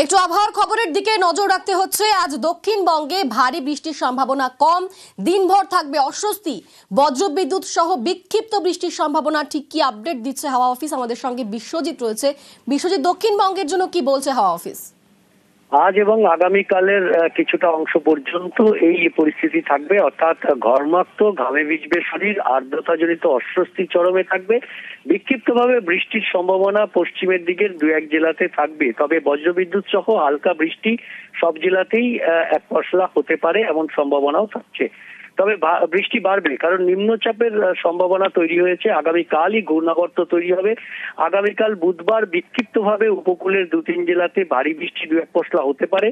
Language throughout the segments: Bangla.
একটু আবহাওয়ার খবরের দিকে নজর রাখতে হচ্ছে। আজ দক্ষিণবঙ্গে ভারী বৃষ্টির সম্ভাবনা কম, দিনভর থাকবে অস্বস্তি, বজ্রবিদ্যুৎ সহ বিক্ষিপ্ত বৃষ্টির সম্ভাবনা। ঠিক কি আপডেট দিচ্ছে হাওয়া অফিস? আমাদের সঙ্গে বিশ্বজিৎ রয়েছে। বিশ্বজিৎ, দক্ষিণবঙ্গের জন্য কি বলছে হাওয়া অফিস? আজ এবং আগামীকালের কিছুটা অংশ পর্যন্ত এই পরিস্থিতি থাকবে, অর্থাৎ ঘর্মাক্ত, ঘামে ভিজবে শরীর, আর্দ্রতাজনিত অস্বস্তি চরমে থাকবে। বিক্ষিপ্তভাবে বৃষ্টির সম্ভাবনা পশ্চিমের দিকের দু এক জেলাতে থাকবে, তবে বজ্রবিদ্যুৎ সহ হালকা বৃষ্টি সব জেলাতেই এক পশলা হতে পারে এমন সম্ভাবনাও থাকছে। তবে বৃষ্টি বাড়বে, কারণ নিম্নচাপের সম্ভাবনা তৈরি হয়েছে। আগামীকালই ঘূর্ণাবর্ত তৈরি হবে। আগামীকাল বুধবার বিক্ষিপ্তভাবে উপকূলের দু তিন জেলাতে ভারী বৃষ্টি দু এক পশলা হতে পারে।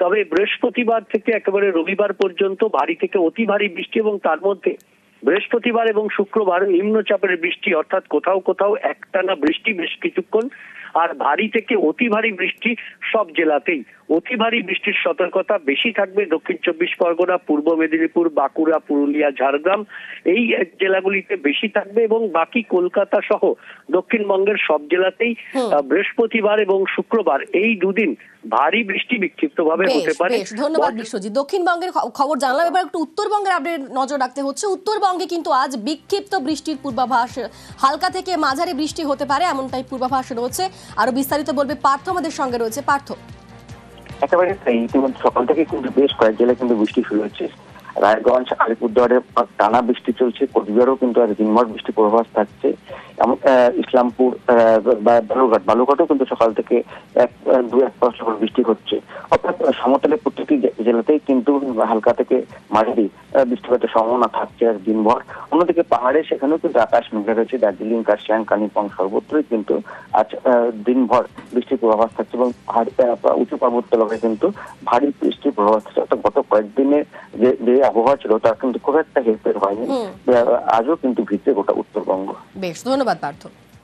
তবে বৃহস্পতিবার থেকে একেবারে রবিবার পর্যন্ত ভারী থেকে অতি ভারী বৃষ্টি, এবং তার মধ্যে বৃহস্পতিবার এবং শুক্রবার নিম্নচাপের বৃষ্টি, অর্থাৎ কোথাও কোথাও একটানা বৃষ্টি বেশ কিছুক্ষণ। আর ভারী থেকে অতি ভারী বৃষ্টি সব জেলাতেই। অতি ভারী বৃষ্টির সতর্কতা বেশি থাকবে দক্ষিণ চব্বিশ পরগনা, পূর্ব মেদিনীপুর, বাঁকুড়া, পুরুলিয়া, ঝাড়গ্রাম এই জেলাগুলিতে বেশি থাকবে, এবং বাকি কলকাতা সহ দক্ষিণবঙ্গের সব জেলাতেই বৃহস্পতিবার এবং শুক্রবার এই দুদিন ভারী বৃষ্টি বিক্ষিপ্তভাবে হতে পারে। ধন্যবাদ বিশ্বজিৎ। দক্ষিণবঙ্গের খবর জানলাম, এবার একটু উত্তরবঙ্গের আপডেট নজর রাখতে হচ্ছে। উত্তরবঙ্গে কিন্তু আজ বিক্ষিপ্ত বৃষ্টির পূর্বাভাস, হালকা থেকে মাঝারি বৃষ্টি হতে পারে এমনটাই পূর্বাভাস রয়েছে। আরো বিস্তারিত বলবে পার্থ, আমাদের সঙ্গে রয়েছে। পার্থ, একেবারে ইতিমধ্যে সকাল থেকে কিন্তু বেশ কয়েক জেলায় কিন্তু বৃষ্টি শুরু হয়েছে। রায়গঞ্জ, আলিপুরদুয়ারে টানা বৃষ্টি চলছে। কোচবিহারেও কিন্তু আজ দিনভর বৃষ্টি পূর্বাভাস থাকছে। ইসলামপুর, বালুঘাটেও কিন্তু সকাল থেকে দু এক পশলা বৃষ্টি হচ্ছে। অর্থাৎ সমতলের প্রত্যেকটি জেলাতেই কিন্তু হালকা থেকে মাঝারি বৃষ্টিপাতের সম্ভাবনা থাকছে আজ দিনভর। অন্যদিকে পাহাড়ে সেখানেও কিন্তু আকাশ মেঘলা রয়েছে। দার্জিলিং, কার্শিয়াং, কালিম্পং সর্বত্রই কিন্তু আজ দিনভর বৃষ্টির পূর্বাভাস থাকছে, এবং উঁচু পার্বত্য এলাকায় কিন্তু ভারী বৃষ্টির পূর্বাভাস থাকছে। অর্থাৎ গত কয়েকদিনে যে আবহাওয়া ছিল তার কিন্তু খুব একটা হেরফের হয়নি। আজও কিন্তু ভিজছে গোটা উত্তরবঙ্গ। বেশ, ধন্যবাদ পার্থ।